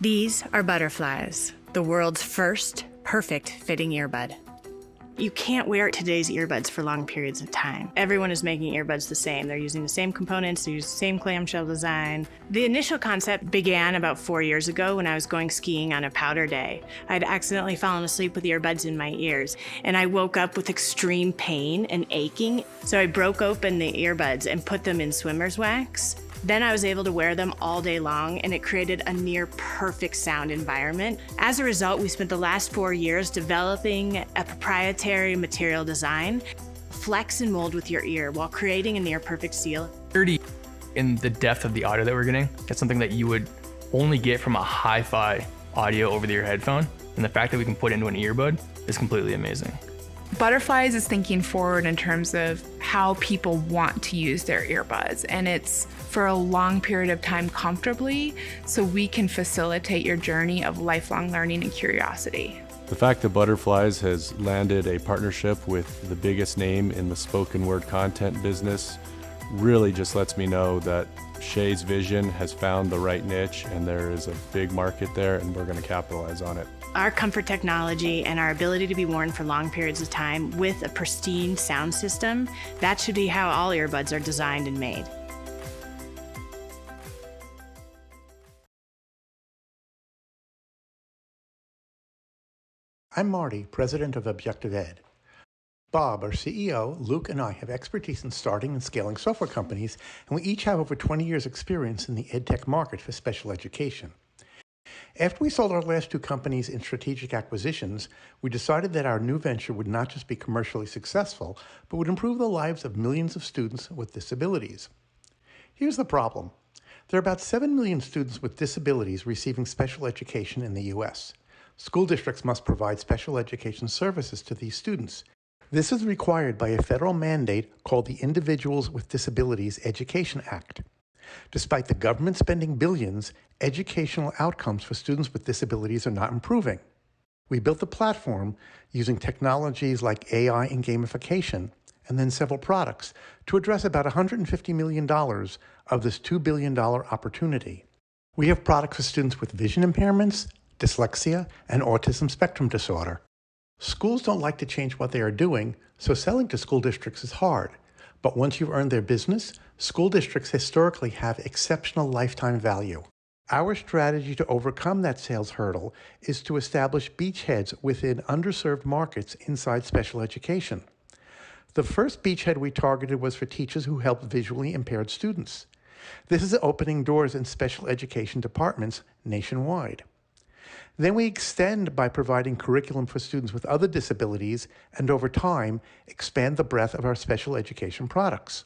These are Buderflys, the world's first perfect fitting earbud. You can't wear today's earbuds for long periods of time. Everyone is making earbuds the same. They're using the same components, they use the same clamshell design. The initial concept began about 4 years ago when I was going skiing on a powder day. I'd accidentally fallen asleep with earbuds in my ears, and I woke up with extreme pain and aching. So I broke open the earbuds and put them in swimmer's wax. Then I was able to wear them all day long, and it created a near perfect sound environment. As a result, we spent the last 4 years developing a proprietary material design, flex and mold with your ear while creating a near perfect seal. In the depth of the audio that we're getting, it's something that you would only get from a hi-fi audio over-the-ear headphone, and the fact that we can put into an earbud is completely amazing. Buderflys is thinking forward in terms of how people want to use their earbuds, and it's for a long period of time comfortably, so we can facilitate your journey of lifelong learning and curiosity. The fact that Buderflys has landed a partnership with the biggest name in the spoken word content business really just lets me know that Shay's vision has found the right niche, and there is a big market there, and we're going to capitalize on it. Our comfort technology and our ability to be worn for long periods of time with a pristine sound system, that should be how all earbuds are designed and made. I'm Marty, president of Objective Ed. Bob, our CEO, Luke, and I have expertise in starting and scaling software companies, and we each have over 20 years' experience in the EdTech market for special education. After we sold our last 2 companies in strategic acquisitions, we decided that our new venture would not just be commercially successful, but would improve the lives of millions of students with disabilities. Here's the problem. There are about 7 million students with disabilities receiving special education in the U.S. School districts must provide special education services to these students. This is required by a federal mandate called the Individuals with Disabilities Education Act. Despite the government spending billions, educational outcomes for students with disabilities are not improving. We built the platform using technologies like AI and gamification, and then several products to address about $150 million of this $2 billion opportunity. We have products for students with vision impairments, dyslexia, and autism spectrum disorder. Schools don't like to change what they are doing, so selling to school districts is hard. But once you've earned their business, school districts historically have exceptional lifetime value. Our strategy to overcome that sales hurdle is to establish beachheads within underserved markets inside special education. The first beachhead we targeted was for teachers who help visually impaired students. This is opening doors in special education departments nationwide. Then we extend by providing curriculum for students with other disabilities, and over time, expand the breadth of our special education products.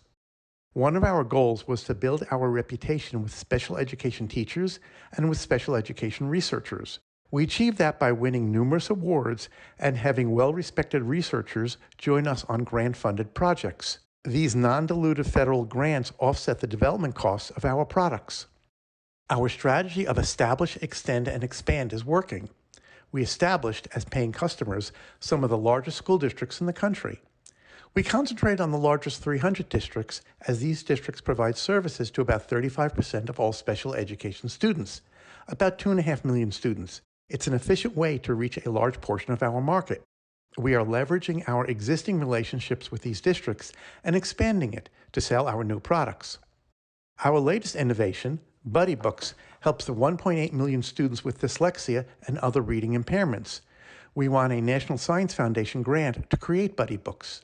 One of our goals was to build our reputation with special education teachers and with special education researchers. We achieved that by winning numerous awards and having well-respected researchers join us on grant-funded projects. These non-dilutive federal grants offset the development costs of our products. Our strategy of establish, extend, and expand is working. We established, as paying customers, some of the largest school districts in the country. We concentrate on the largest 300 districts, as these districts provide services to about 35% of all special education students, about 2.5 million students. It's an efficient way to reach a large portion of our market. We are leveraging our existing relationships with these districts and expanding it to sell our new products. Our latest innovation, Buddy Books, helps the 1.8 million students with dyslexia and other reading impairments. We won a National Science Foundation grant to create Buddy Books.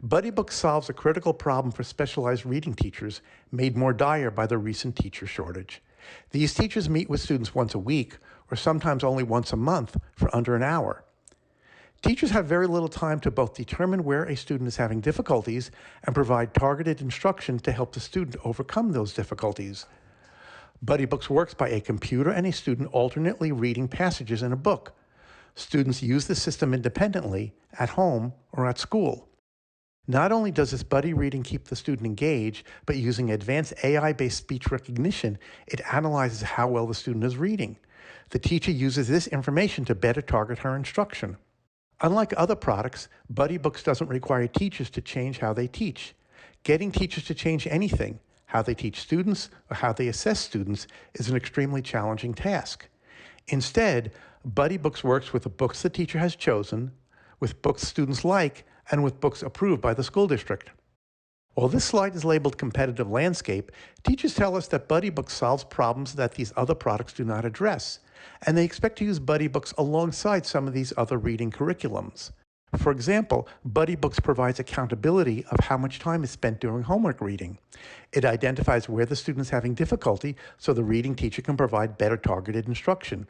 Buddy Books solves a critical problem for specialized reading teachers, made more dire by the recent teacher shortage. These teachers meet with students once a week, or sometimes only once a month, for under an hour. Teachers have very little time to both determine where a student is having difficulties and provide targeted instruction to help the student overcome those difficulties. Buddy Books works by a computer and a student alternately reading passages in a book. Students use the system independently, at home, or at school. Not only does this buddy reading keep the student engaged, but using advanced AI-based speech recognition, it analyzes how well the student is reading. The teacher uses this information to better target her instruction. Unlike other products, Buddy Books doesn't require teachers to change how they teach. Getting teachers to change anything, how they teach students or how they assess students, is an extremely challenging task. Instead, Buddy Books works with the books the teacher has chosen, with books students like, and with books approved by the school district. While this slide is labeled competitive landscape, teachers tell us that Buddy Books solves problems that these other products do not address, and they expect to use Buddy Books alongside some of these other reading curriculums. For example, Buddy Books provides accountability of how much time is spent during homework reading. It identifies where the student is having difficulty so the reading teacher can provide better targeted instruction.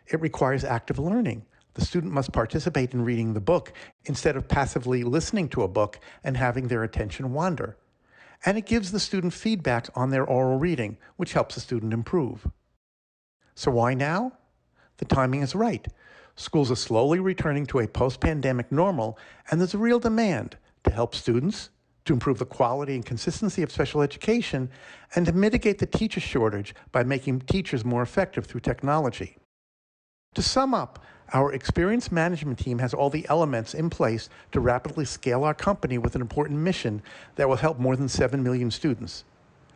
It requires active learning. The student must participate in reading the book instead of passively listening to a book and having their attention wander. And it gives the student feedback on their oral reading, which helps the student improve. So why now? The timing is right. Schools are slowly returning to a post-pandemic normal, and there's a real demand to help students, to improve the quality and consistency of special education, and to mitigate the teacher shortage by making teachers more effective through technology. To sum up, our experienced management team has all the elements in place to rapidly scale our company with an important mission that will help more than 7 million students.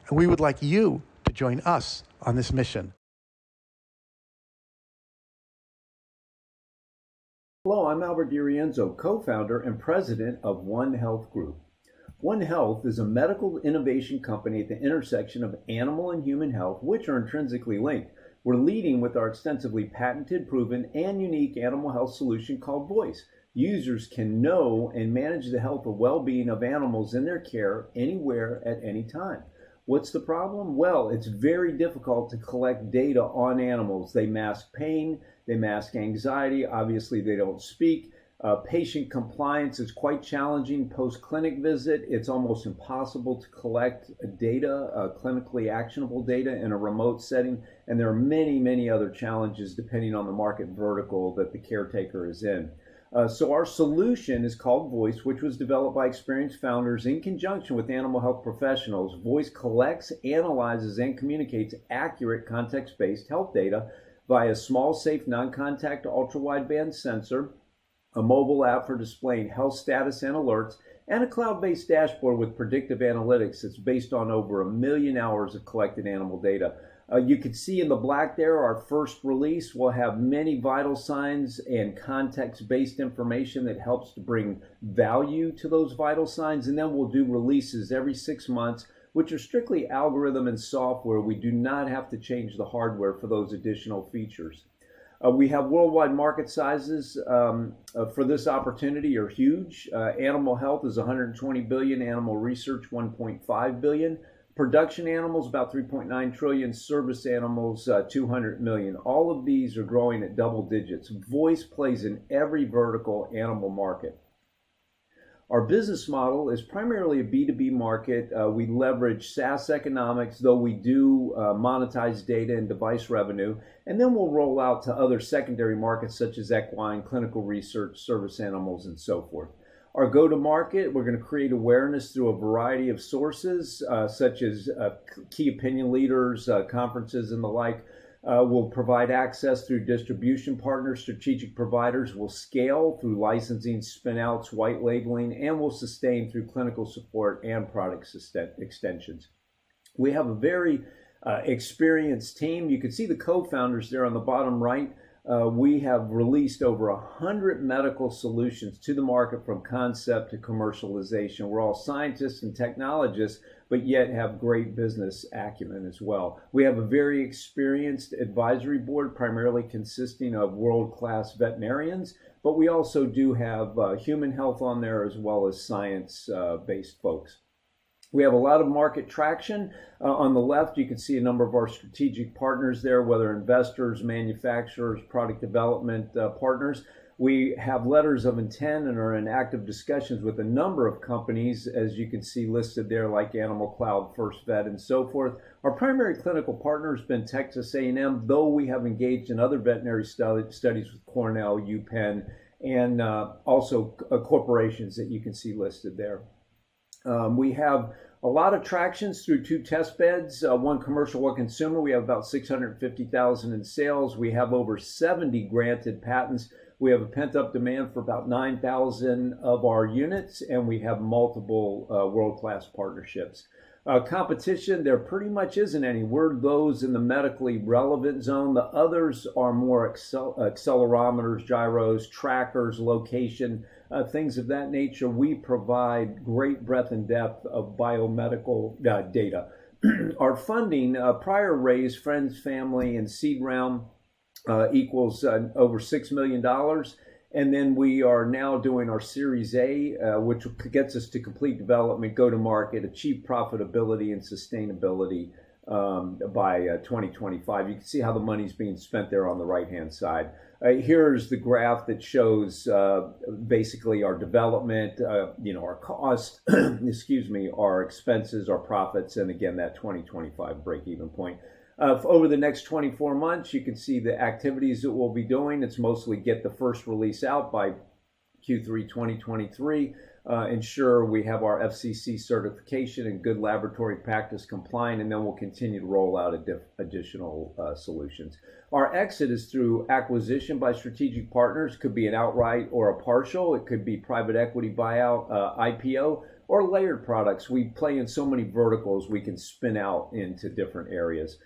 And we would like you to join us on this mission. Hello, I'm Albert DiRienzo, co-founder and president of One Health Group. One Health is a medical innovation company at the intersection of animal and human health, which are intrinsically linked. We're leading with our extensively patented, proven, and unique animal health solution called Voice. Users can know and manage the health and well-being of animals in their care anywhere at any time. What's the problem? Well, it's very difficult to collect data on animals. They mask pain, they mask anxiety, obviously they don't speak. Patient compliance is quite challenging post-clinic visit. It's almost impossible to collect data, clinically actionable data in a remote setting. And there are many, many other challenges depending on the market vertical that the caretaker is in. So our solution is called Voice, which was developed by experienced founders in conjunction with animal health professionals. Voice collects, analyzes, and communicates accurate context-based health data via a small, safe, non-contact, ultra-wideband sensor, a mobile app for displaying health status and alerts, and a cloud-based dashboard with predictive analytics that's based on over 1 million hours of collected animal data. You can see in the black there, our first release will have many vital signs and context-based information that helps to bring value to those vital signs. And then we'll do releases every 6 months, which are strictly algorithm and software. We do not have to change the hardware for those additional features. We have worldwide market sizes for this opportunity are huge. Animal health is 120 billion, animal research 1.5 billion. Production animals, about 3.9 trillion, service animals, 200 million. All of these are growing at double digits. Voice plays in every vertical animal market. Our business model is primarily a B2B market. We leverage SaaS economics, though we do monetize data and device revenue. And then we'll roll out to other secondary markets such as equine, clinical research, service animals, and so forth. Our go-to-market, we're going to create awareness through a variety of sources, such as key opinion leaders, conferences, and the like. We'll provide access through distribution partners, strategic providers. We'll scale through licensing, spin-outs, white labeling, and we'll sustain through clinical support and product extensions. We have a very experienced team. You can see the co-founders there on the bottom right. We have released over 100 medical solutions to the market from concept to commercialization. We're all scientists and technologists, but yet have great business acumen as well. We have a very experienced advisory board, primarily consisting of world-class veterinarians, but we also do have human health on there as well as science-based folks. We have a lot of market traction. On the left, you can see a number of our strategic partners there, whether investors, manufacturers, product development partners. We have letters of intent and are in active discussions with a number of companies, as you can see listed there, like Animal Cloud, First Vet, and so forth. Our primary clinical partner has been Texas A&M, though we have engaged in other veterinary studies with Cornell, UPenn, and also corporations that you can see listed there. We have a lot of tractions through 2 test beds, one commercial, one consumer. We have about 650,000 in sales. We have over 70 granted patents. We have a pent-up demand for about 9,000 of our units, and we have multiple world-class partnerships. Competition, there pretty much isn't any. We're those in the medically relevant zone. The others are more accelerometers, gyros, trackers, location, things of that nature. We provide great breadth and depth of biomedical data. Our funding, prior raise, friends, family, and seed round equals over $6 million. And then we are now doing our Series A, which gets us to complete development, go to market, achieve profitability and sustainability by 2025. You can see how the money's being spent there on the right-hand side. Here's the graph that shows basically our development, our cost, our expenses, our profits, and again, that 2025 break-even point. Over the next 24 months, you can see the activities that we'll be doing. It's mostly get the first release out by Q3 2023, ensure we have our FCC certification and good laboratory practice compliant, and then we'll continue to roll out additional solutions. Our exit is through acquisition by strategic partners. Could be an outright or a partial. It could be private equity buyout, IPO, or layered products. We play in so many verticals we can spin out into different areas.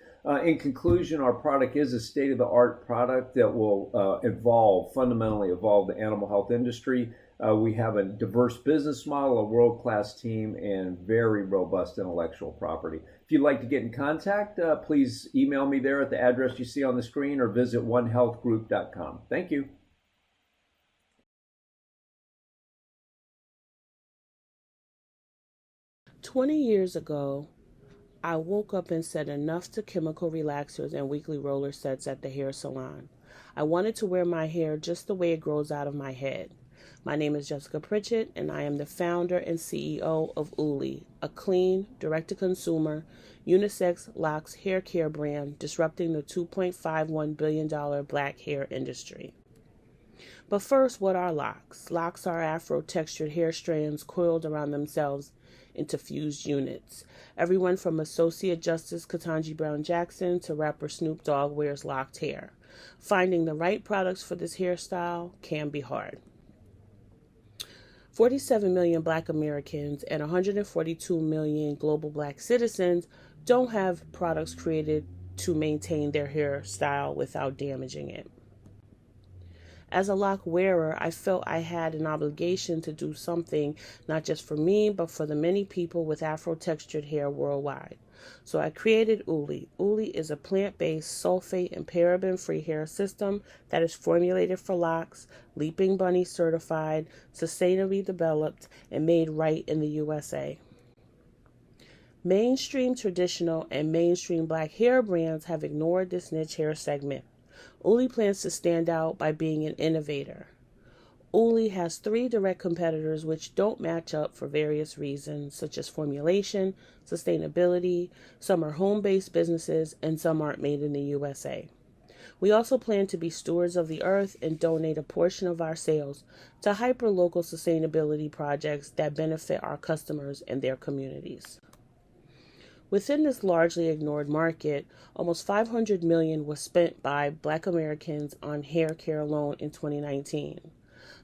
In conclusion, our product is a state-of-the-art product that will fundamentally evolve the animal health industry. We have a diverse business model, a world-class team, and very robust intellectual property. If you'd like to get in contact, please email me there at the address you see on the screen or visit onehealthgroup.com. Thank you. "20 years ago, I woke up and said enough to chemical relaxers and weekly roller sets at the hair salon. I wanted to wear my hair just the way it grows out of my head. My name is Jessica Pritchett, and I am the founder and CEO of OOLI, a clean, direct-to-consumer, unisex locks hair care brand disrupting the $2.51 billion black hair industry. But first, what are locks? Locks are afro-textured hair strands coiled around themselves into fused units. Everyone from Associate Justice Ketanji Brown Jackson to rapper Snoop Dogg wears locked hair. Finding the right products for this hairstyle can be hard. 47 million Black Americans and 142 million global Black citizens don't have products created to maintain their hairstyle without damaging it. As a lock wearer, I felt I had an obligation to do something not just for me, but for the many people with afro-textured hair worldwide. So I created OOLI. OOLI is a plant-based, sulfate, and paraben-free hair system that is formulated for locks, Leaping Bunny certified, sustainably developed, and made right in the USA. Mainstream traditional and mainstream Black hair brands have ignored this niche hair segment. OOLI plans to stand out by being an innovator. OOLI has 3 direct competitors which don't match up for various reasons, such as formulation, sustainability, some are home-based businesses, and some aren't made in the USA. We also plan to be stewards of the earth and donate a portion of our sales to hyper-local sustainability projects that benefit our customers and their communities. Within this largely ignored market, almost $500 million was spent by Black Americans on hair care alone in 2019.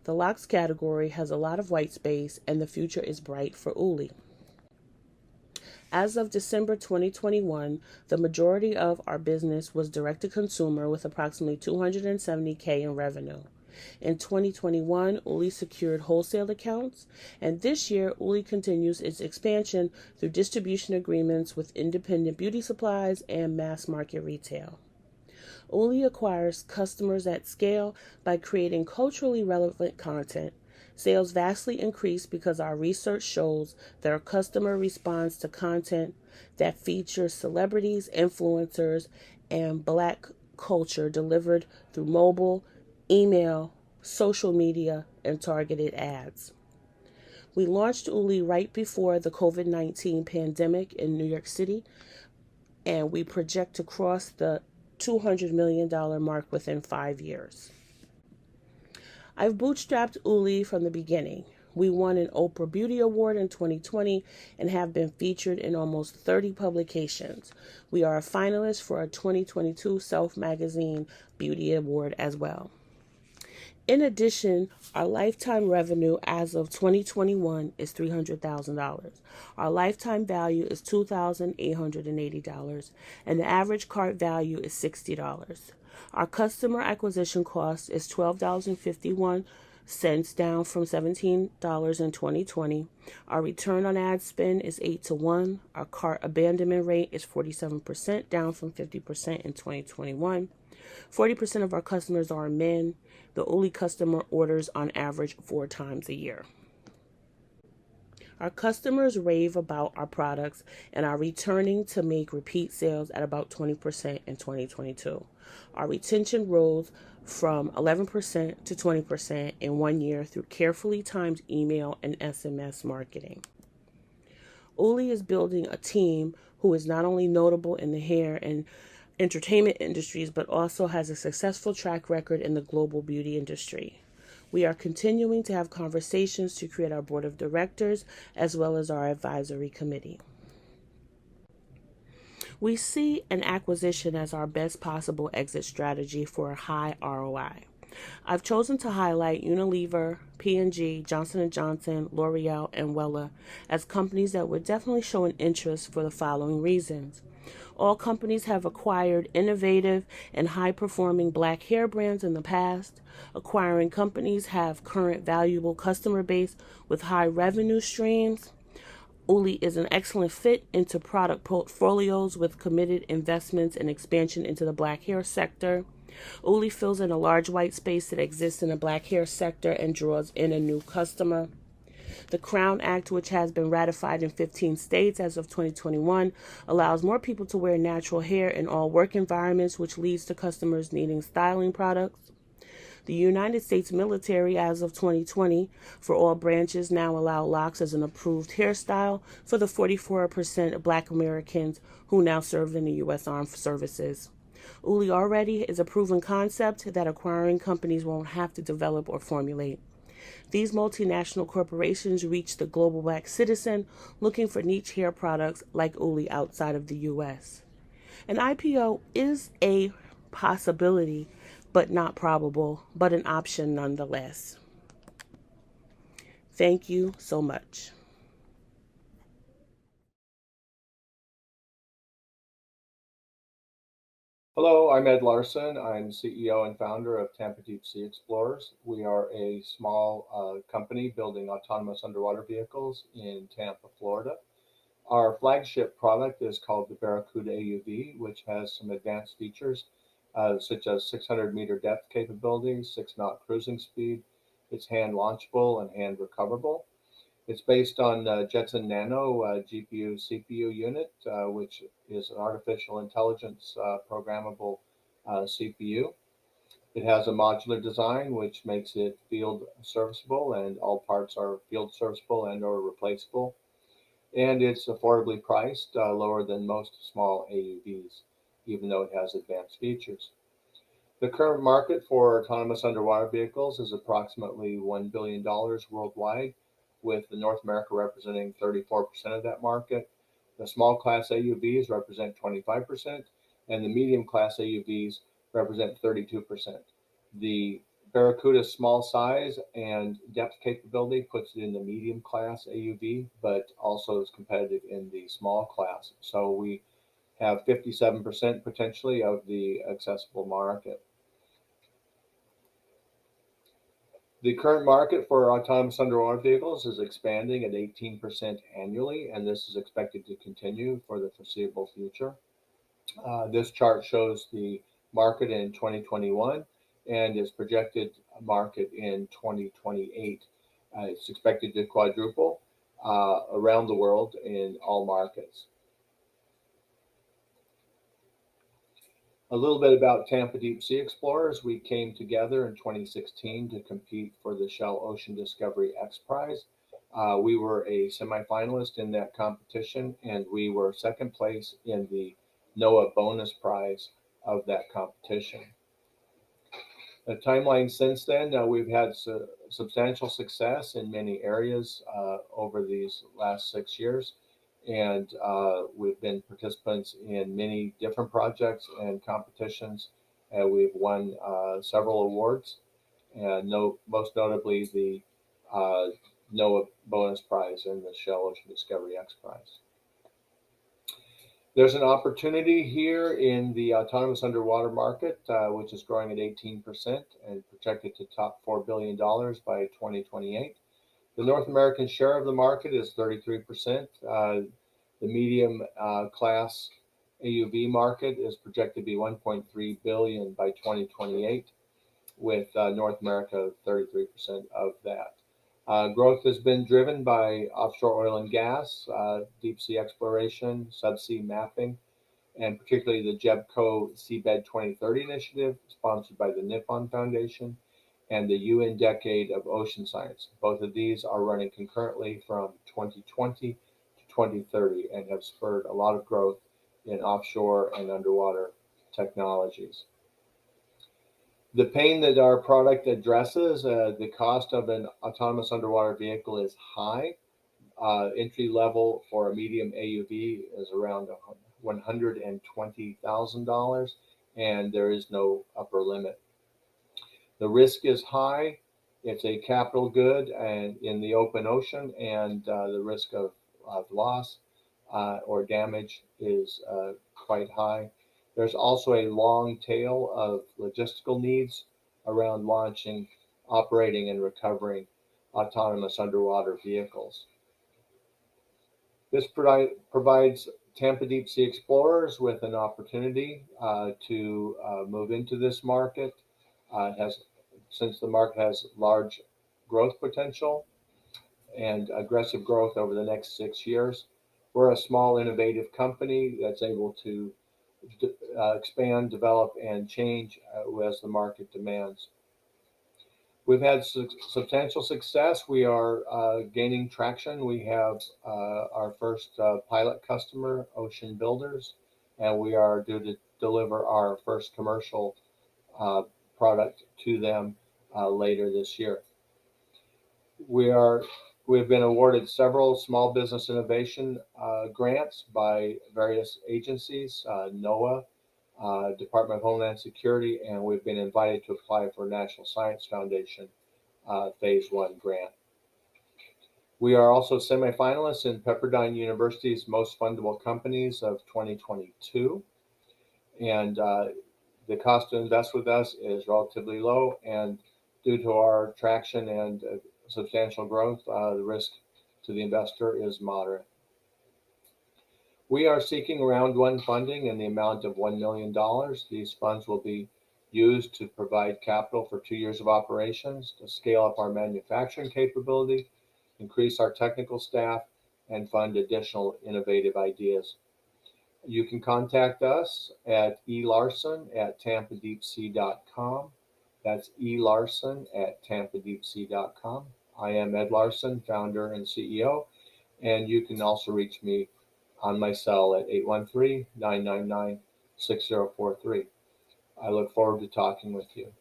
The locks category has a lot of white space, and the future is bright for OOLI. As of December 2021, the majority of our business was direct-to-consumer with approximately $270K in revenue. In 2021, OOLI secured wholesale accounts, and this year, OOLI continues its expansion through distribution agreements with independent beauty supplies and mass market retail. OOLI acquires customers at scale by creating culturally relevant content. Sales vastly increase because our research shows that our customer responds to content that features celebrities, influencers, and Black culture delivered through mobile, email, social media, and targeted ads. We launched OOLI right before the COVID-19 pandemic in New York City, and we project to cross the $200 million mark within 5 years. I've bootstrapped OOLI from the beginning. We won an Oprah Beauty Award in 2020 and have been featured in almost 30 publications. We are a finalist for a 2022 Self Magazine Beauty Award as well. In addition, our lifetime revenue as of 2021 is $300,000. Our lifetime value is $2,880, and the average cart value is $60. Our customer acquisition cost is $12.51, down from $17 in 2020. Our return on ad spend is 8-1. Our cart abandonment rate is 47%, down from 50% in 2021. 40% of our customers are men. The OOLI customer orders on average 4 times a year. Our customers rave about our products and are returning to make repeat sales at about 20% in 2022. Our retention rose from 11% to 20% in 1 year through carefully timed email and SMS marketing. OOLI is building a team who is not only notable in the hair and entertainment industries, but also has a successful track record in the global beauty industry. We are continuing to have conversations to create our board of directors as well as our advisory committee. We see an acquisition as our best possible exit strategy for a high ROI. I've chosen to highlight Unilever, P&G, Johnson & Johnson, L'Oreal, and Wella as companies that would definitely show an interest for the following reasons. All companies have acquired innovative and high-performing black hair brands in the past. Acquiring companies have current valuable customer base with high revenue streams. OOLI is an excellent fit into product portfolios with committed investments and expansion into the black hair sector. OOLI fills in a large white space that exists in the black hair sector and draws in a new customer. The Crown Act, which has been ratified in 15 states as of 2021, allows more people to wear natural hair in all work environments, which leads to customers needing styling products. The United States military, as of 2020, for all branches now allow locks as an approved hairstyle for the 44% of Black Americans who now serve in the U.S. Armed Services. OOLI already is a proven concept that acquiring companies won't have to develop or formulate. These multinational corporations reach the global black citizen looking for niche hair products like OOLI outside of the U.S. An IPO is a possibility, but not probable, but an option nonetheless. Thank you so much. Hello, I'm Ed Larson. I'm CEO and founder of Tampa Deep Sea Explorers. We are a small company building autonomous underwater vehicles in Tampa, Florida. Our flagship product is called the Barracuda AUV, which has some advanced features such as 600-meter depth capability, 6-knot cruising speed. It's hand launchable and hand recoverable. It's based on Jetson Nano GPU CPU unit, which is an artificial intelligence programmable CPU. It has a modular design, which makes it field serviceable, and all parts are field serviceable and or replaceable. And it's affordably priced, lower than most small AUVs, even though it has advanced features. The current market for autonomous underwater vehicles is approximately $1 billion worldwide, with the North America representing 34% of that market. The small class AUVs represent 25%, and the medium class AUVs represent 32%. The Barracuda's small size and depth capability puts it in the medium class AUV, but also is competitive in the small class. So we have 57% potentially of the accessible market. The current market for autonomous underwater vehicles is expanding at 18% annually, and this is expected to continue for the foreseeable future. This chart shows the market in 2021 and its projected market in 2028. It's expected to quadruple around the world in all markets. A little bit about Tampa Deep Sea Explorers. We came together in 2016 to compete for the Shell Ocean Discovery X Prize. We were a semifinalist in that competition, and we were second place in the NOAA bonus prize of that competition. The timeline since then, we've had substantial success in many areas over these last 6 years. And we've been participants in many different projects and competitions. We've won several awards. most notably the NOAA bonus prize and the Shell Ocean Discovery X prize. There's an opportunity here in the autonomous underwater market, which is growing at 18% and projected to top $4 billion by 2028. The North American share of the market is 33%. The medium class AUV market is projected to be 1.3 billion by 2028, with North America 33% of that. Growth has been driven by offshore oil and gas, deep sea exploration, subsea mapping, and particularly the JEBCO Seabed 2030 initiative, sponsored by the Nippon Foundation, and the UN Decade of Ocean Science. Both of these are running concurrently from 2020 to 2030 and have spurred a lot of growth in offshore and underwater technologies. The pain that our product addresses, the cost of an autonomous underwater vehicle is high. Entry level for a medium AUV is around $120,000, and there is no upper limit. The risk is high. It's a capital good and in the open ocean, and the risk of loss or damage is quite high. There's also a long tail of logistical needs around launching, operating, and recovering autonomous underwater vehicles. This provides Tampa Deep Sea Explorers with an opportunity to move into this market. Since the market has large growth potential and aggressive growth over the next 6 years, we're a small, innovative company that's able to expand, develop, and change as the market demands. We've had substantial success. We are gaining traction. We have our first pilot customer, Ocean Builders, and we are due to deliver our first commercial product to them later this year. We've been awarded several small business innovation grants by various agencies, NOAA, Department of Homeland Security, and we've been invited to apply for National Science Foundation Phase 1 grant. We are also semifinalists in Pepperdine University's Most Fundable Companies of 2022, and the cost to invest with us is relatively low, and due to our traction and substantial growth, the risk to the investor is moderate. We are seeking round 1 funding in the amount of $1 million. These funds will be used to provide capital for 2 years of operations, to scale up our manufacturing capability, increase our technical staff, and fund additional innovative ideas. You can contact us at elarson@tampadeepsea.com. That's elarson@tampadeepsea.com. I am Ed Larson, founder and CEO, and you can also reach me on my cell at 813-999-6043. I look forward to talking with you.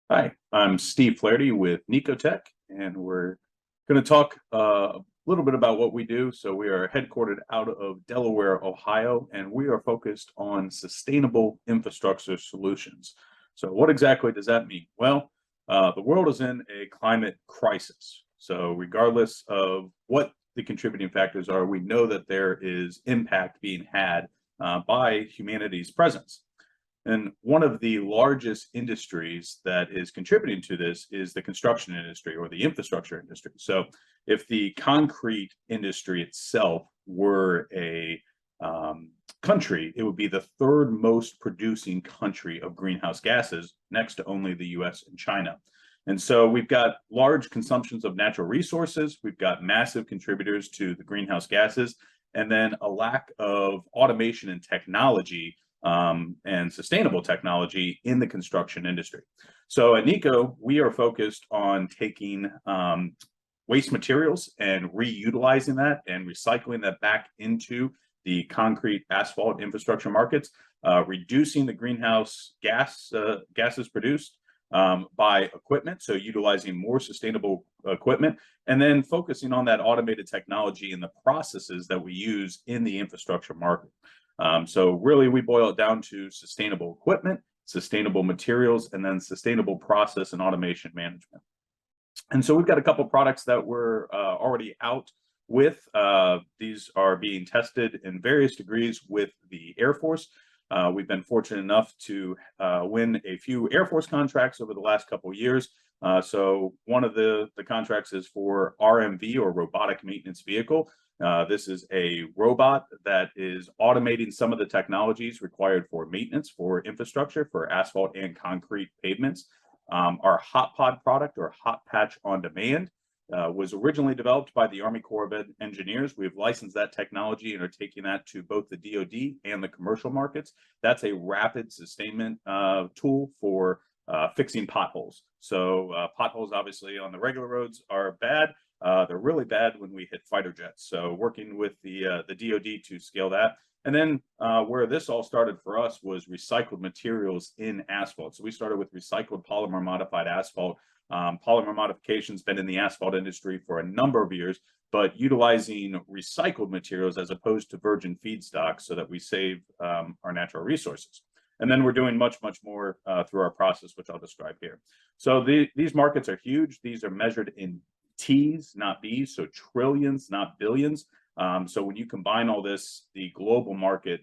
Hi, I'm Steve Flaherty with Nico Tech, and we're going to talk a little bit about what we do. So we are headquartered out of Delaware, Ohio, and we are focused on sustainable infrastructure solutions. So what exactly does that mean? Well, the world is in a climate crisis. So regardless of what the contributing factors are, we know that there is impact being had by humanity's presence. And one of the largest industries that is contributing to this is the construction industry or the infrastructure industry. So if the concrete industry itself were a country, it would be the 3rd most producing country of greenhouse gases, next to only the US and China. And so we've got large consumptions of natural resources. We've got massive contributors to the greenhouse gases, and then a lack of automation and technology and sustainable technology in the construction industry. So at Nico, we are focused on taking waste materials and reutilizing that and recycling that back into the concrete asphalt infrastructure markets, reducing the greenhouse gases produced, buy equipment, so utilizing more sustainable equipment, and then focusing on that automated technology and the processes that we use in the infrastructure market. So really, we boil it down to sustainable equipment, sustainable materials, and then sustainable process and automation management. And so we've got a couple products that we're already out with. These are being tested in various degrees with the Air Force. We've been fortunate enough to win a few Air Force contracts over the last couple of years. So one of the contracts is for RMV, or Robotic Maintenance Vehicle. This is a robot that is automating some of the technologies required for maintenance for infrastructure, for asphalt and concrete pavements. Our Hot Pod product, or Hot Patch on Demand, was originally developed by the Army Corps of Engineers. We've licensed that technology and are taking that to both the DoD and the commercial markets. That's a rapid sustainment tool for fixing potholes. So potholes, obviously, on the regular roads are bad. They're really bad when we hit fighter jets. So working with the DoD to scale that. And then where this all started for us was recycled materials in asphalt. So we started with recycled polymer modified asphalt. Polymer modification has been in the asphalt industry for a number of years, but utilizing recycled materials as opposed to virgin feedstock so that we save our natural resources. And then we're doing much, much more through our process, which I'll describe here. So these markets are huge. These are measured in T's, not B's, so trillions, not billions. So when you combine all this, the global market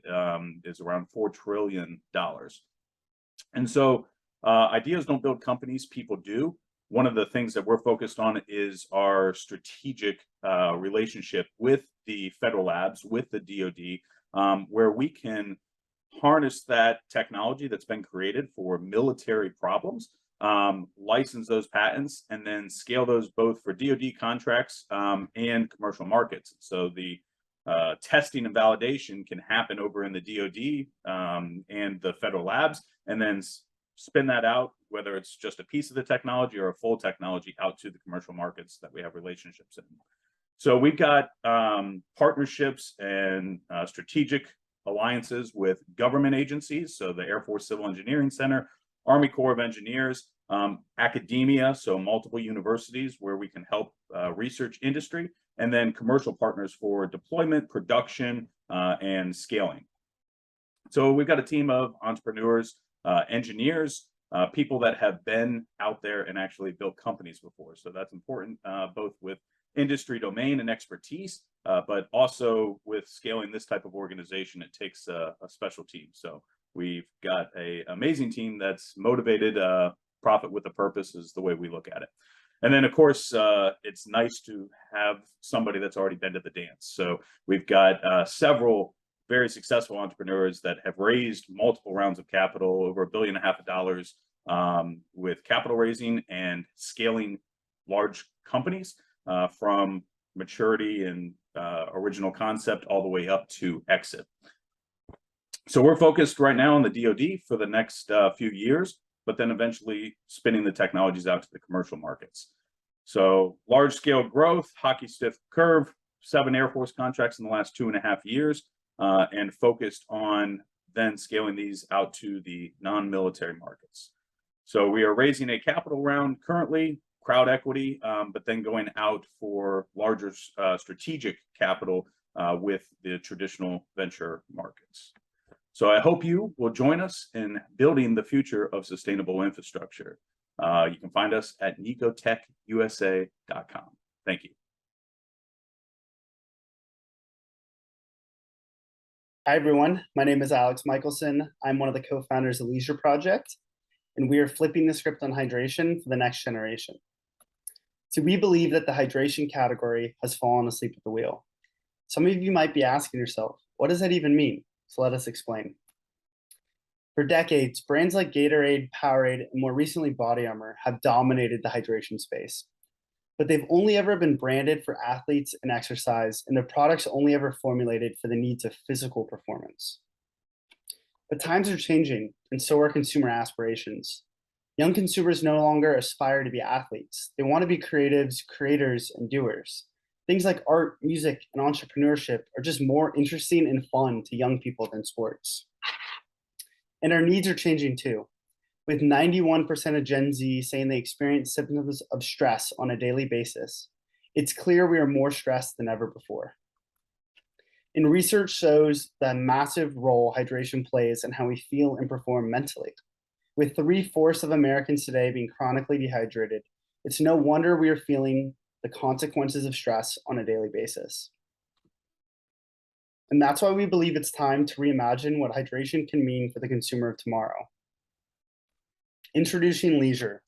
is around $4 trillion. And so ideas don't build companies, people do. One of the things that we're focused on is our strategic relationship with the federal labs, with the DoD, where we can harness that technology that's been created for military problems, license those patents, and then scale those both for DoD contracts and commercial markets. So the testing and validation can happen over in the DoD and the federal labs, and then spin that out, whether it's just a piece of the technology or a full technology, out to the commercial markets that we have relationships in. So we've got partnerships and strategic alliances with government agencies, so the Air Force Civil Engineering Center, Army Corps of Engineers, academia, so multiple universities where we can help research industry, and then commercial partners for deployment, production, and scaling. So we've got a team of entrepreneurs, engineers, people that have been out there and actually built companies before. So that's important, both with industry domain and expertise, but also with scaling this type of organization, it takes a special team. So we've got an amazing team that's motivated. Profit with a purpose is the way we look at it. And then, of course, it's nice to have somebody that's already been to the dance. So we've got several very successful entrepreneurs that have raised multiple rounds of capital, over $1.5 billion, with capital raising and scaling large companies from maturity and original concept all the way up to exit. So we're focused right now on the DoD for the next few years, but then eventually spinning the technologies out to the commercial markets. So large scale growth, hockey stick curve, 7 Air Force contracts in the last 2.5 years, and focused on then scaling these out to the non-military markets. So we are raising a capital round currently, crowd equity, but then going out for larger strategic capital with the traditional venture markets. So I hope you will join us in building the future of sustainable infrastructure. You can find us at necoTechUSA.com. Thank you. Hi, everyone. My name is Alex Michelson. I'm one of the co-founders of Leisure Project, and we are flipping the script on hydration for the next generation. So we believe that the hydration category has fallen asleep at the wheel. Some of you might be asking yourself, what does that even mean? So let us explain. For decades, brands like Gatorade, Powerade, and more recently Body Armor have dominated the hydration space. But they've only ever been branded for athletes and exercise, and their products only ever formulated for the needs of physical performance. But times are changing, and so are consumer aspirations. Young consumers no longer aspire to be athletes. They want to be creatives, creators, and doers. Things like art, music, and entrepreneurship are just more interesting and fun to young people than sports. And our needs are changing too. with 91% of Gen Z saying they experience symptoms of stress on a daily basis, it's clear we are more stressed than ever before. And research shows the massive role hydration plays in how we feel and perform mentally. With 3/4 of Americans today being chronically dehydrated, it's no wonder we are feeling the consequences of stress on a daily basis. And that's why we believe it's time to reimagine what hydration can mean for the consumer of tomorrow. Introducing Leisure.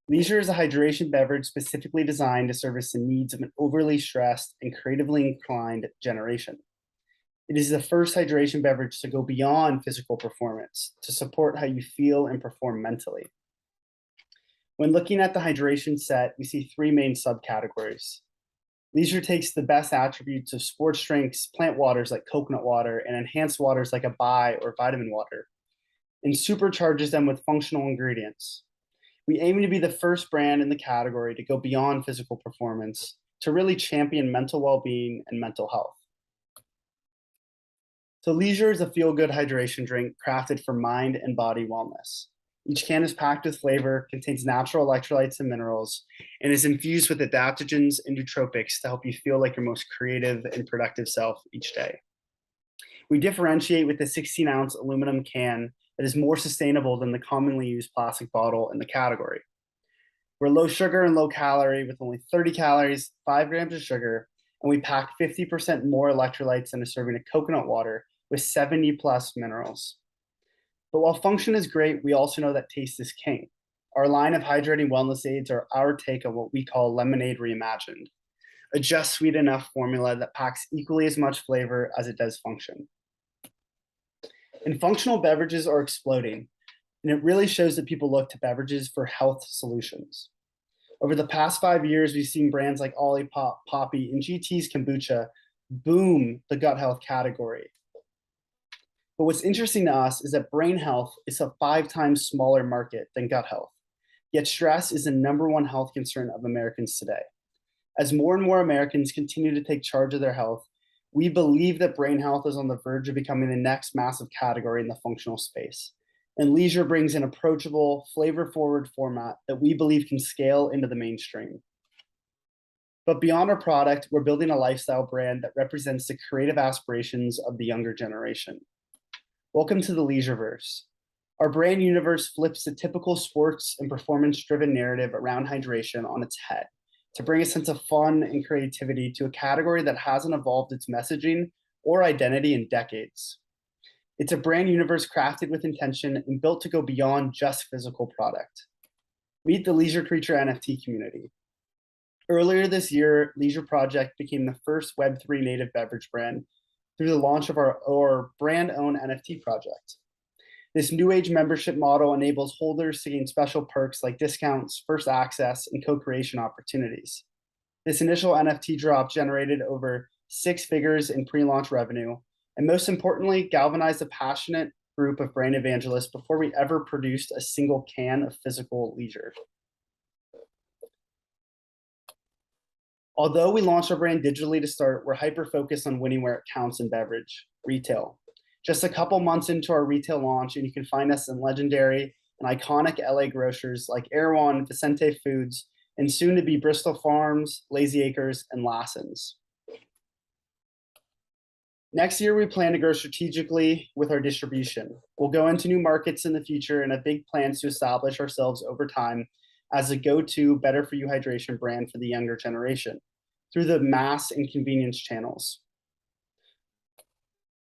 Leisure is a hydration beverage specifically designed to service the needs of an overly stressed and creatively inclined generation. It is the first hydration beverage to go beyond physical performance to support how you feel and perform mentally. When looking at the hydration set, we see 3 main subcategories. Leisure takes the best attributes of sports drinks, plant waters like coconut water, and enhanced waters like Abai or vitamin water, and supercharges them with functional ingredients. We aim to be the first brand in the category to go beyond physical performance to really champion mental well-being and mental health. So Leisure is a feel-good hydration drink crafted for mind and body wellness. Each can is packed with flavor, contains natural electrolytes and minerals, and is infused with adaptogens and nootropics to help you feel like your most creative and productive self each day. We differentiate with a 16-ounce aluminum can that is more sustainable than the commonly used plastic bottle in the category. We're low sugar and low calorie with only 30 calories, 5 grams of sugar, and we pack 50% more electrolytes than a serving of coconut water with 70 plus minerals. But while function is great, we also know that taste is king. Our line of hydrating wellness aids are our take on what we call Lemonade Reimagined, a just sweet enough formula that packs equally as much flavor as it does function. And functional beverages are exploding, and it really shows that people look to beverages for health solutions. Over the past 5 years, we've seen brands like OOLI Poppy and GT's Kombucha boom the gut health category. But what's interesting to us is that brain health is a 5 times smaller market than gut health. Yet stress is the #1 health concern of Americans today. As more and more Americans continue to take charge of their health, we believe that brain health is on the verge of becoming the next massive category in the functional space. And Leisure brings an approachable, flavor-forward format that we believe can scale into the mainstream. But beyond our product, we're building a lifestyle brand that represents the creative aspirations of the younger generation. Welcome to the Leisureverse. Our brand universe flips the typical sports and performance-driven narrative around hydration on its head to bring a sense of fun and creativity to a category that hasn't evolved its messaging or identity in decades. It's a brand universe crafted with intention and built to go beyond just physical product. Meet the Leisure Creature NFT community. Earlier this year, Leisure Project became the first Web3 native beverage brand through the launch of our brand-owned NFT project. This new age membership model enables holders to gain special perks like discounts, first access, and co-creation opportunities. This initial NFT drop generated over 6 figures in pre-launch revenue, and most importantly, galvanized a passionate group of brand evangelists before we ever produced a single can of physical Leisure. Although we launched our brand digitally to start, we're hyper-focused on winning where it counts in beverage, retail. Just a couple months into our retail launch, and you can find us in legendary and iconic LA grocers like OrionOne, Vicente Foods, and soon to be Bristol Farms, Lazy Acres, and Lassen's. Next year, we plan to grow strategically with our distribution. We'll go into new markets in the future and have big plans to establish ourselves over time as a go-to better for you hydration brand for the younger generation through the mass and convenience channels.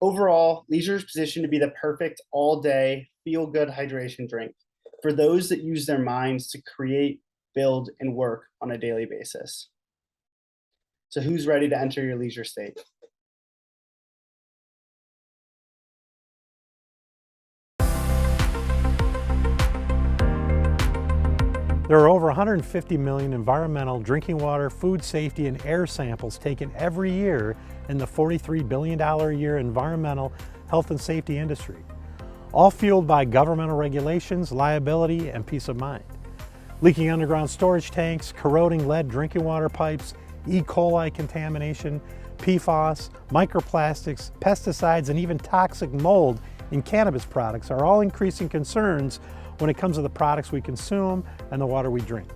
Overall, Leisure is positioned to be the perfect all-day, feel-good hydration drink for those that use their minds to create, build, and work on a daily basis. So who's ready to enter your leisure state? There are over 150 million environmental, drinking water, food safety, and air samples taken every year in the $43 billion a year environmental health and safety industry, all fueled by governmental regulations, liability, and peace of mind. Leaking underground storage tanks, corroding lead drinking water pipes, E. coli contamination, PFAS, microplastics, pesticides, and even toxic mold and cannabis products are all increasing concerns when it comes to the products we consume and the water we drink.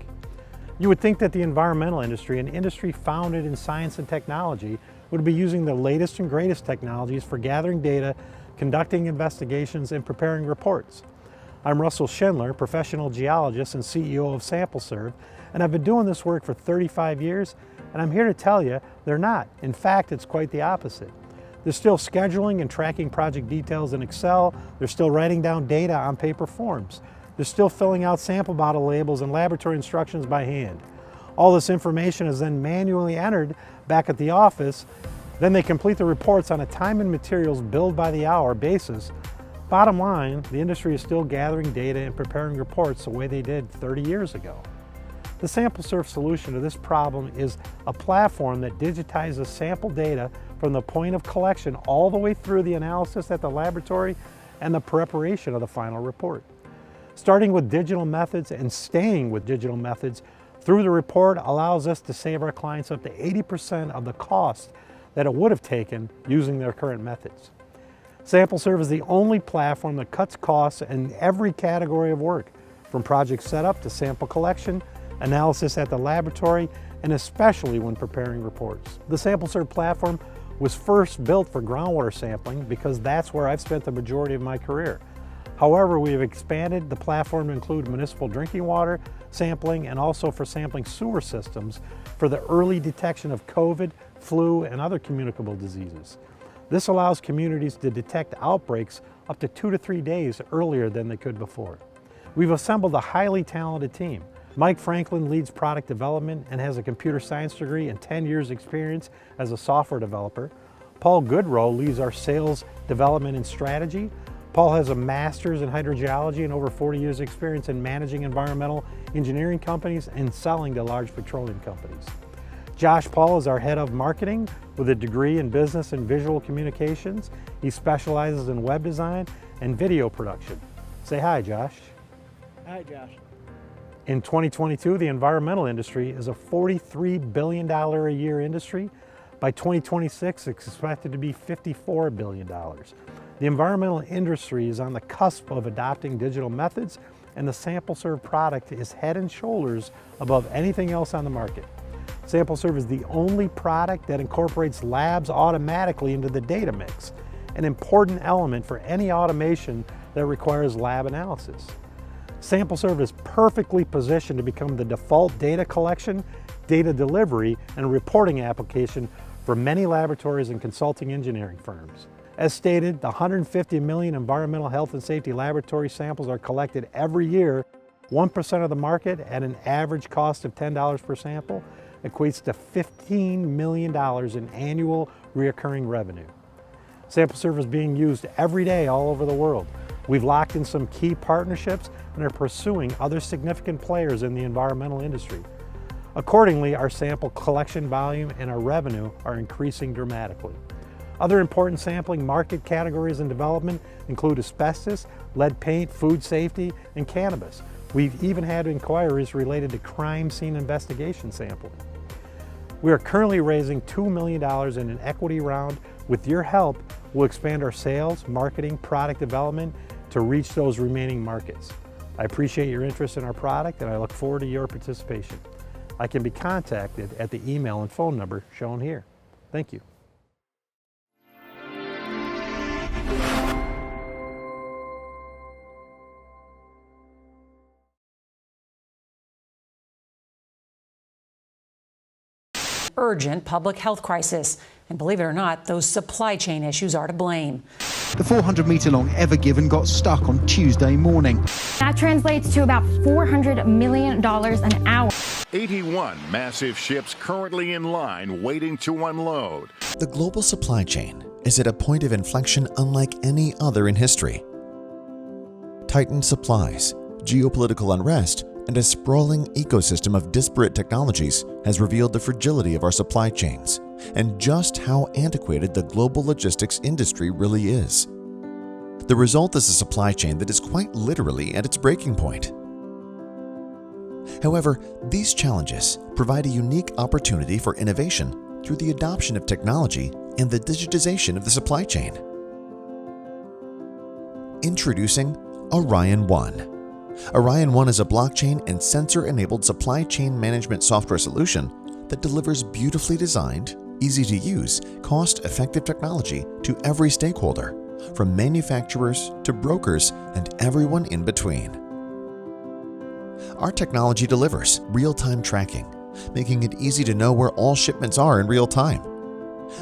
You would think that the environmental industry, an industry founded in science and technology, would be using the latest and greatest technologies for gathering data, conducting investigations, and preparing reports. I'm Russell Schindler, professional geologist and CEO of SampleServe, and I've been doing this work for 35 years, and I'm here to tell you they're not. In fact, it's quite the opposite. They're still scheduling and tracking project details in Excel. They're still writing down data on paper forms. They're still filling out sample bottle labels and laboratory instructions by hand. All this information is then manually entered back at the office. Then they complete the reports on a time and materials billed by the hour basis. Bottom line, the industry is still gathering data and preparing reports the way they did 30 years ago. The SampleServe solution to this problem is a platform that digitizes sample data from the point of collection all the way through the analysis at the laboratory and the preparation of the final report. Starting with digital methods and staying with digital methods through the report allows us to save our clients up to 80% of the cost that it would have taken using their current methods. SampleServe is the only platform that cuts costs in every category of work, from project setup to sample collection, analysis at the laboratory, and especially when preparing reports. The SampleServe platform was first built for groundwater sampling because that's where I've spent the majority of my career. However, we have expanded the platform to include municipal drinking water sampling and also for sampling sewer systems for the early detection of COVID, flu, and other communicable diseases. This allows communities to detect outbreaks up to 2 to 3 days earlier than they could before. We've assembled a highly talented team. Mike Franklin leads product development and has a computer science degree and 10 years experience as a software developer. Paul Goodrow leads our sales development and strategy. Paul has a master's in hydrogeology and over 40 years experience in managing environmental engineering companies and selling to large petroleum companies. Josh Paul is our head of marketing with a degree in business and visual communications. He specializes in web design and video production. Say hi, Josh. Hi, Josh. In 2022, the environmental industry is a $43 billion a year industry. By 2026, it's expected to be $54 billion. The environmental industry is on the cusp of adopting digital methods, and the SampleServe product is head and shoulders above anything else on the market. SampleServe is the only product that incorporates labs automatically into the data mix, an important element for any automation that requires lab analysis. SampleServe is perfectly positioned to become the default data collection, data delivery, and reporting application for many laboratories and consulting engineering firms. As stated, the 150 million environmental health and safety laboratory samples are collected every year. 1% of the market at an average cost of $10 per sample equates to $15 million in annual recurring revenue. SampleServe is being used every day all over the world. We've locked in some key partnerships and are pursuing other significant players in the environmental industry. Accordingly, our sample collection volume and our revenue are increasing dramatically. Other important sampling market categories in development include asbestos, lead paint, food safety, and cannabis. We've even had inquiries related to crime scene investigation sampling. We are currently raising $2 million in an equity round. With your help, we'll expand our sales, marketing, product development to reach those remaining markets. I appreciate your interest in our product and I look forward to your participation. I can be contacted at the email and phone number shown here. Thank you. Urgent public health crisis. And believe it or not, those supply chain issues are to blame. The 400-metre-long Ever Given got stuck on Tuesday morning. That translates to about $400 million an hour. 81 massive ships currently in line waiting to unload. The global supply chain is at a point of inflection unlike any other in history. Tightened supplies, geopolitical unrest, and a sprawling ecosystem of disparate technologies has revealed the fragility of our supply chains and just how antiquated the global logistics industry really is. The result is a supply chain that is quite literally at its breaking point. However, these challenges provide a unique opportunity for innovation through the adoption of technology and the digitization of the supply chain. Introducing OrionOne. OrionOne is a blockchain and sensor-enabled supply chain management software solution that delivers beautifully designed, easy-to-use, cost-effective technology to every stakeholder, from manufacturers to brokers and everyone in between. Our technology delivers real-time tracking, making it easy to know where all shipments are in real time.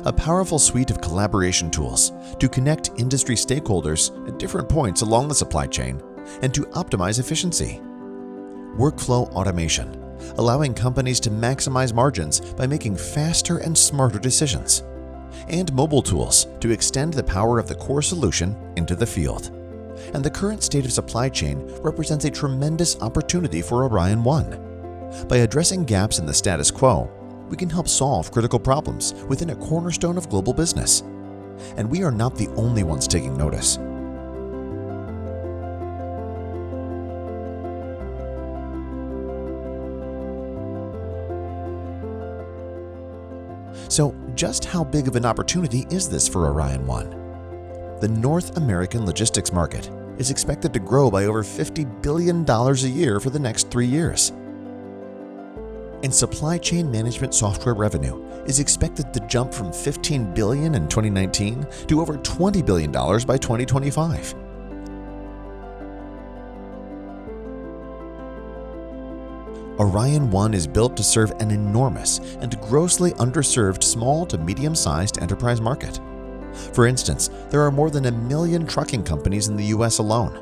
A powerful suite of collaboration tools to connect industry stakeholders at different points along the supply chain and to optimize efficiency. Workflow automation, allowing companies to maximize margins by making faster and smarter decisions. And mobile tools to extend the power of the core solution into the field. And the current state of supply chain represents a tremendous opportunity for OrionOne. By addressing gaps in the status quo, we can help solve critical problems within a cornerstone of global business. And we are not the only ones taking notice. So, just how big of an opportunity is this for OrionOne? The North American logistics market is expected to grow by over $50 billion a year for the next 3 years. And supply chain management software revenue is expected to jump from $15 billion in 2019 to over $20 billion by 2025. OrionOne is built to serve an enormous and grossly underserved small to medium-sized enterprise market. For instance, there are more than 1 million trucking companies in the US alone,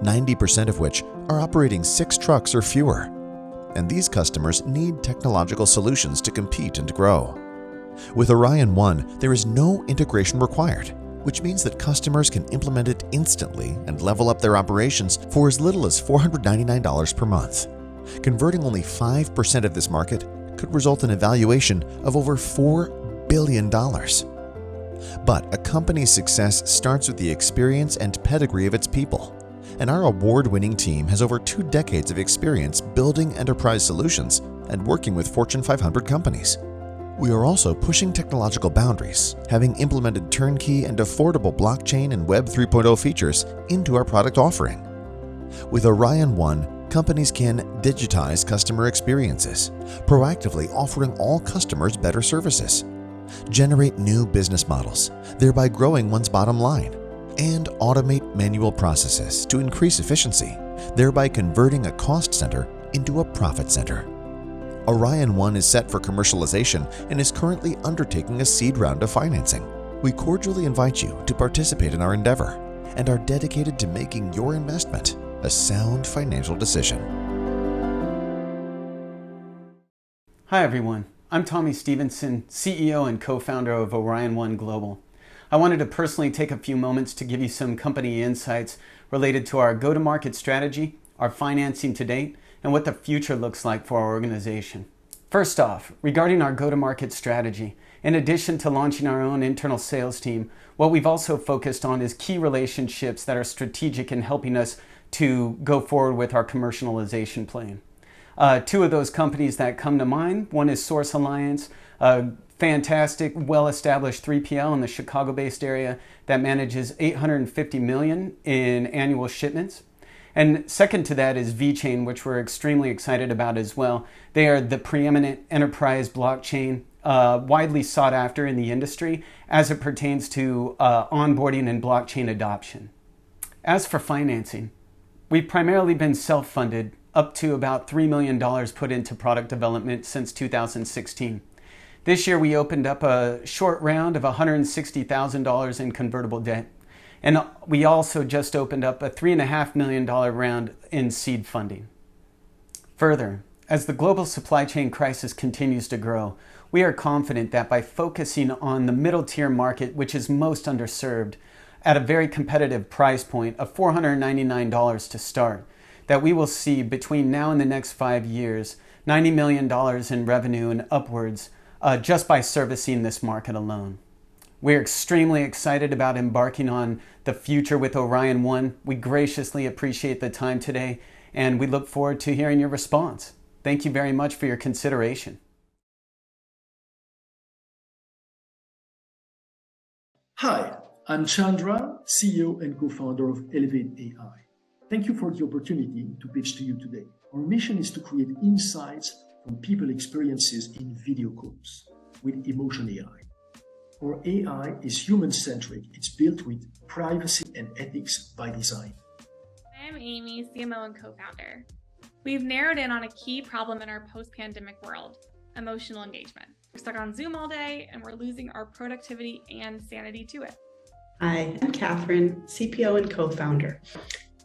90% of which are operating 6 trucks or fewer. And these customers need technological solutions to compete and grow. With OrionOne, there is no integration required, which means that customers can implement it instantly and level up their operations for as little as $499 per month. Converting only 5% of this market could result in a valuation of over $4 billion. But a company's success starts with the experience and pedigree of its people. And our award-winning team has over 2 decades of experience building enterprise solutions and working with Fortune 500 companies. We are also pushing technological boundaries, having implemented turnkey and affordable blockchain and Web 3.0 features into our product offering. With OrionOne, companies can digitize customer experiences, proactively offering all customers better services, generate new business models, thereby growing one's bottom line, and automate manual processes to increase efficiency, thereby converting a cost center into a profit center. OrionOne is set for commercialization and is currently undertaking a seed round of financing. We cordially invite you to participate in our endeavor and are dedicated to making your investment a sound financial decision. Hi everyone, I'm Tommy Stevenson, CEO and co-founder of OrionOne Global. I wanted to personally take a few moments to give you some company insights related to our go-to-market strategy, our financing to date, and what the future looks like for our organization. First off, regarding our go-to-market strategy, in addition to launching our own internal sales team, what we've also focused on is key relationships that are strategic in helping us to go forward with our commercialization plan. 2 of those companies that come to mind, one is Source Alliance, a fantastic, well-established 3PL in the Chicago-based area that manages $850 million in annual shipments. And second to that is VeChain, which we're extremely excited about as well. They are the preeminent enterprise blockchain, widely sought after in the industry as it pertains to onboarding and blockchain adoption. As for financing, we've primarily been self-funded, up to about $3 million put into product development since 2016. This year we opened up a short round of $160,000 in convertible debt. And we also just opened up a $3.5 million round in seed funding. Further, as the global supply chain crisis continues to grow, we are confident that by focusing on the middle tier market, which is most underserved, at a very competitive price point of $499 to start, that we will see between now and the next 5 years, $90 million in revenue and upwards just by servicing this market alone. We're extremely excited about embarking on the future with OrionOne. We graciously appreciate the time today, and we look forward to hearing your response. Thank you very much for your consideration. Hi, I'm Chandra, CEO and co-founder of Elevate.AI. Thank you for the opportunity to pitch to you today. Our mission is to create insights from people experiences in video calls with Emotion AI. Our AI is human-centric. It's built with privacy and ethics by design. I'm Amy, CMO and co-founder. We've narrowed in on a key problem in our post-pandemic world, emotional engagement. We're stuck on Zoom all day and we're losing our productivity and sanity to it. Hi, I'm Catherine, CPO and co-founder.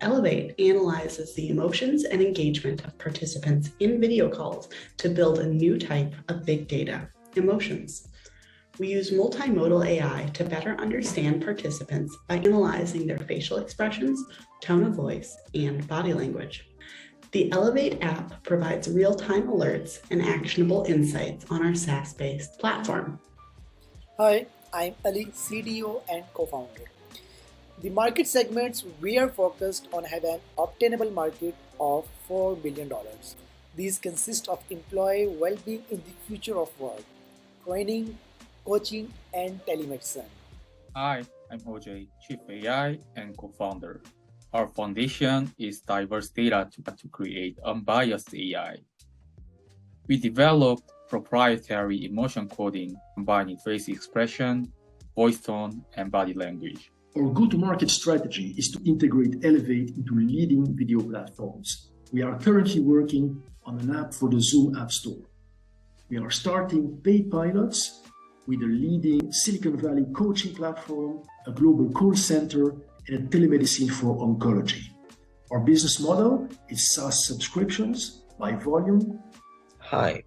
Elevate analyzes the emotions and engagement of participants in video calls to build a new type of big data, emotions. We use multimodal AI to better understand participants by analyzing their facial expressions, tone of voice, and body language. The Elevate app provides real-time alerts and actionable insights on our SaaS-based platform. Hi, I'm Ali, CDO and co-founder. The market segments we are focused on have an obtainable market of $4 billion. These consist of employee well-being in the future of work, training, coaching, and telemedicine. Hi, I'm OJ, Chief AI and co-founder. Our foundation is diverse data to create unbiased AI. We developed proprietary emotion coding combining face expression, voice tone, and body language. Our go-to-market strategy is to integrate Elevate into leading video platforms. We are currently working on an app for the Zoom App Store. We are starting paid pilots with a leading Silicon Valley coaching platform, a global call center, and a telemedicine for oncology. Our business model is SaaS subscriptions by volume. Hi,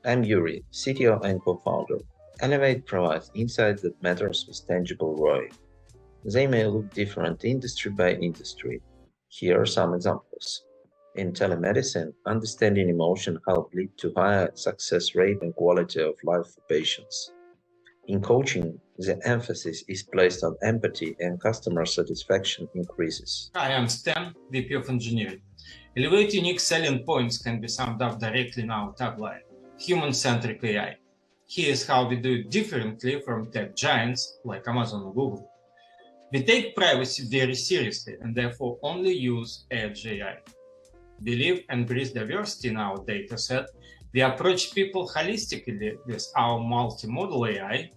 I'm Yuri, CTO and co-founder. Elevate provides insights that matters with tangible ROI. They may look different industry by industry. Here are some examples. In telemedicine, understanding emotion helps lead to higher success rate and quality of life for patients. In coaching, the emphasis is placed on empathy and customer satisfaction increases. Hi, I'm Stan, VP of Engineering. Elevate's unique selling points can be summed up directly in our tagline, human-centric AI. Here's how we do it differently from tech giants like Amazon or Google. We take privacy very seriously and therefore only use Edge AI. We live and breathe diversity in our dataset. We approach people holistically with our multimodal AI.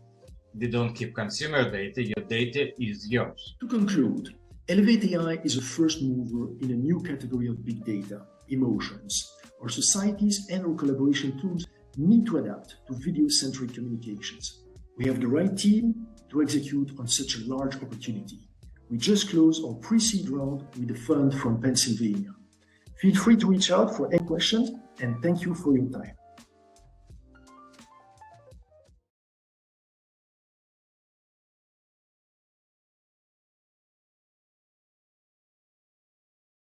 We don't keep consumer data, your data is yours. To conclude, Elevate AI is a first mover in a new category of big data, emotions. Our societies and our collaboration tools need to adapt to video-centric communications. We have the right team to execute on such a large opportunity. We just closed our pre-seed round with a fund from Pennsylvania. Feel free to reach out for any questions, and thank you for your time.